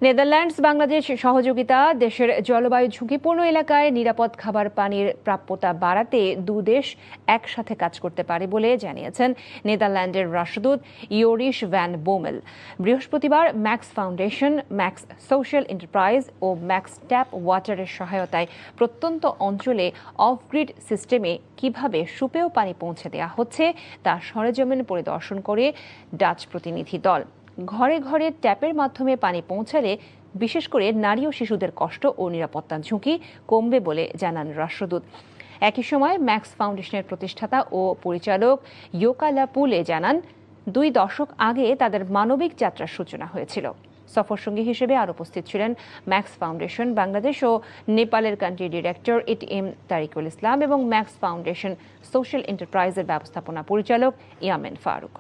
Netherlands Bangladesh সহযোগিতা দেশের জলবায়ু ঝুঁকিপূর্ণ এলাকায় নিরাপদ খাবার পানির প্রাপ্যতা বাড়াতে দুদেশ একসাথে কাজ করতে পারে বলে জানিয়েছেন নেদারল্যান্ডের রাষ্ট্রদূত ইয়োরিশ ভ্যান বোমেল। বৃহস্পতিবার Max foundation, Max social enterprise ও ম্যাক্স ট্যাপ ওয়াটারের সহায়তায় প্রত্যন্ত অঞ্চলে অফ গ্রিড সিস্টেমে কিভাবে সুপেয় পানি পৌঁছে দেওয়া হচ্ছে তা সরেজমিন পরিদর্শন করে ডাচ প্রতিনিধি দল। ঘরে ঘরে ট্যাপের মাধ্যমে পানি পৌঁছালে বিশেষ করে নারী ও শিশুদের কষ্ট ও নিরাপত্তার ঝুঁকি কমবে বলে জানান রাষ্ট্রদূত। একই সময় ম্যাক্স ফাউন্ডেশনের প্রতিষ্ঠাতা ও পরিচালক ইয়োকালা পুলে জানান, 2 দশক আগে তাদের মানবিক যাত্রার সূচনা হয়েছিল। সফরসঙ্গী হিসেবে আর উপস্থিত ছিলেন ম্যাক্স ফাউন্ডেশন বাংলাদেশ ও নেপালের কান্ট্রি ডিরেক্টর এটিএম তারিকুল ইসলাম এবং ম্যাক্স ফাউন্ডেশন সোশ্যাল এন্টারপ্রাইজের ব্যবস্থাপনা পরিচালক ইয়ামেন ফারুক।